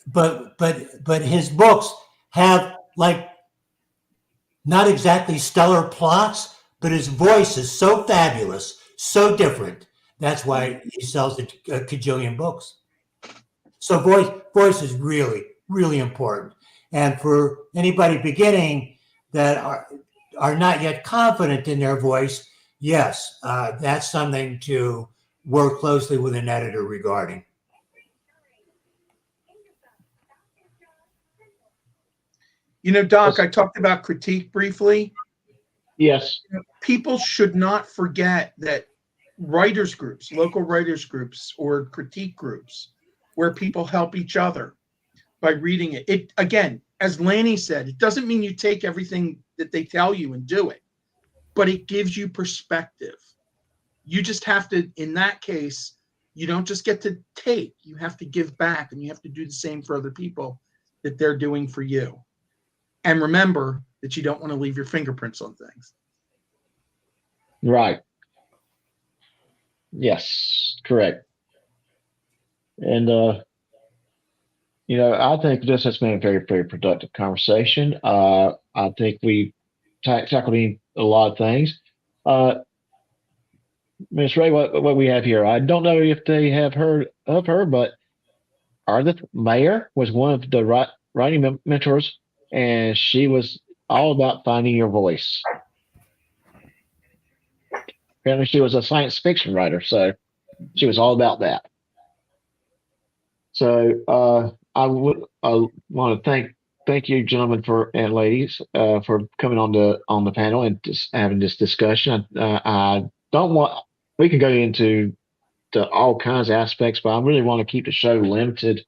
But his books have like not exactly stellar plots, but his voice is so fabulous, so different. That's why he sells a cajillion books. So voice is really, really important. And for anybody beginning that are not yet confident in their voice, yes, that's something to work closely with an editor regarding. You know, Doc, I talked about critique briefly. Yes. People should not forget that writers groups, local writers groups, or critique groups where people help each other by reading it. It, again, as Lanny said, it doesn't mean you take everything that they tell you and do it, but it gives you perspective. You just have to, in that case, you don't just get to take, you have to give back, and you have to do the same for other people that they're doing for you. And remember that you don't want to leave your fingerprints on things. Right. Yes, correct. And I think this has been a very, very productive conversation. I think we tackled a lot of things. Ms. Ray, what we have here, I don't know if they have heard of her, but Ardith Mayer was one of the writing mentors, and she was all about finding your voice. Apparently, she was a science fiction writer, so she was all about that. So I want to thank you, gentlemen, and ladies, for coming on the panel and just having this discussion. I don't want we can go into all kinds of aspects, but I really want to keep the show limited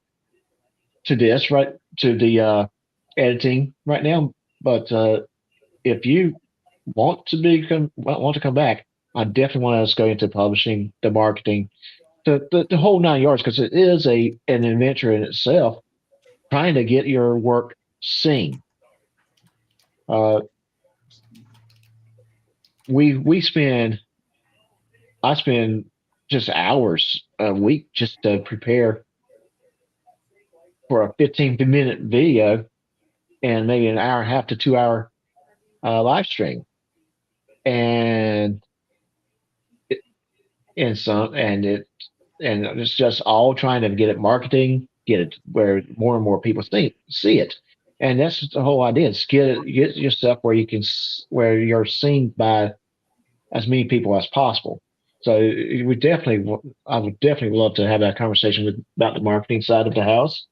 to this, right? To the editing right now. But if you want to come back, I definitely want us to go into publishing, the marketing, the whole 9 yards, because it is an adventure in itself, trying to get your work seen. I spend just hours a week just to prepare for a 15-minute video and maybe an hour and a half to 2 hour live stream, and it's just all trying to get it marketing, get it where more and more people see it, and that's the whole idea. Is get yourself where you're seen by as many people as possible. So I would definitely love to have that conversation about the marketing side of the house,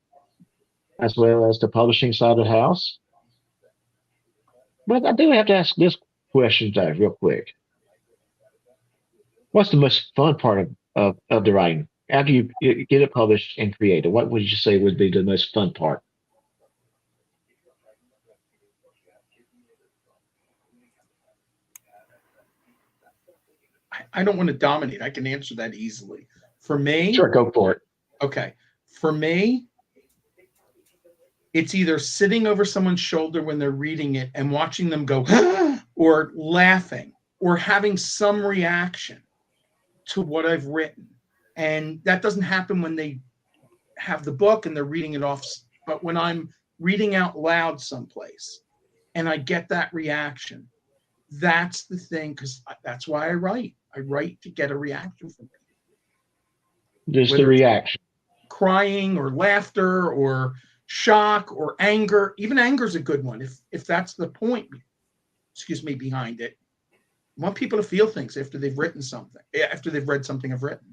as well as the publishing side of the house. But I do have to ask this question, though, real quick. What's the most fun part of the writing? After you get it published and created, what would you say would be the most fun part? I don't want to dominate. I can answer that easily. For me, Sure, go for it. Okay. For me, it's either sitting over someone's shoulder when they're reading it and watching them go, or laughing, or having some reaction to what I've written. And that doesn't happen when they have the book and they're reading it off. But when I'm reading out loud someplace and I get that reaction, that's the thing, because that's why I write. I write to get a reaction from people. Just the reaction. Crying or laughter or shock or anger. Even anger is a good one if that's the point, behind it. I want people to feel things after they've written something, after they've read something I've written.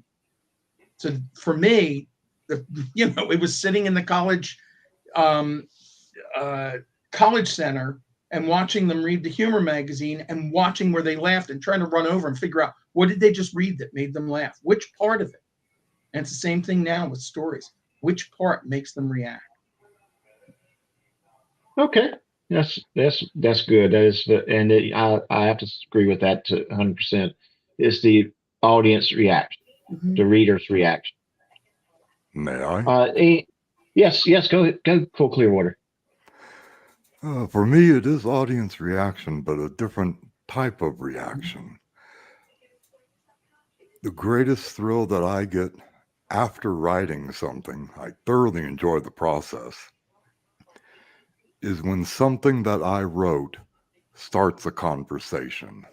So for me, it was sitting in the college center and watching them read the humor magazine and watching where they laughed and trying to run over and figure out what did they just read that made them laugh? Which part of it? And it's the same thing now with stories. Which part makes them react? Okay, that's good. That is, I have to agree with that to 100%. It's the audience reaction, the reader's reaction. May I? Yes, go full Clearwater. For me, it is audience reaction, but a different type of reaction. The greatest thrill that I get after writing something, I thoroughly enjoy the process, is when something that I wrote starts a conversation.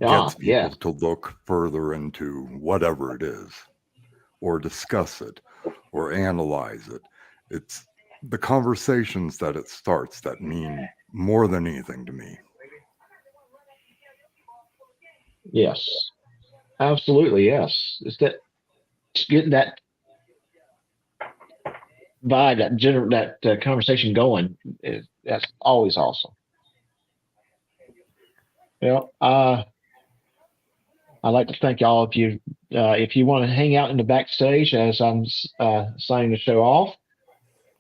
Gets people to look further into whatever it is, or discuss it, or analyze it. It's the conversations that it starts that mean more than anything to me. Yes, absolutely. Yes, it's getting that vibe, that conversation going. That's always awesome. Well, I'd like to thank all of you. If you want to hang out in the backstage as I'm signing the show off,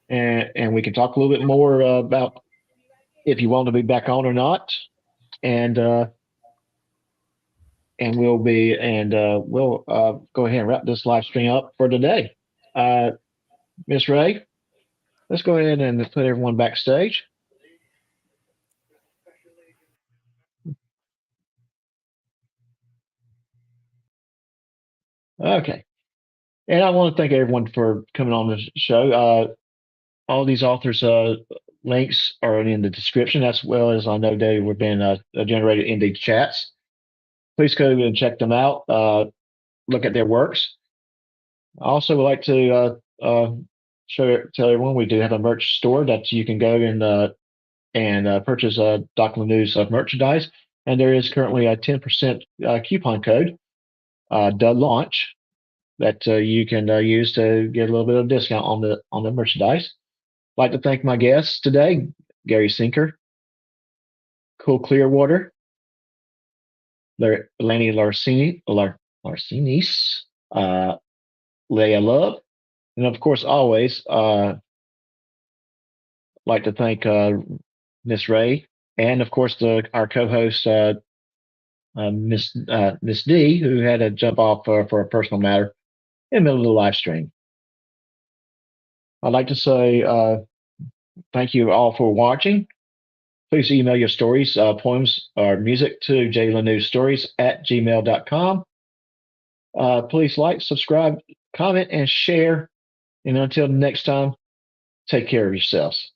and we can talk a little bit more about if you want to be back on or not, and we'll go ahead and wrap this live stream up for today. Miss Ray, let's go ahead and put everyone backstage. Okay. And I want to thank everyone for coming on the show. All these authors' links are in the description, as well as I know they were being generated in the chats. Please go and check them out. Look at their works. I also would like to tell everyone we do have a merch store that you can go and purchase Dr. News merchandise. And there is currently a 10% coupon code, the launch, that you can use to get a little bit of discount on the merchandise. I'd like to thank my guests today, Gary Zinker, Cool Clearwater, Lanny Larcinese, Lea Love, and of course, always like to thank Miss Ray, and of course our co-host Miss D, who had to jump off for a personal matter in the middle of the live stream. I'd like to say thank you all for watching. Please email your stories, poems, or music to jlanewsstories@gmail.com. Please like, subscribe, comment, and share. And until next time, take care of yourselves.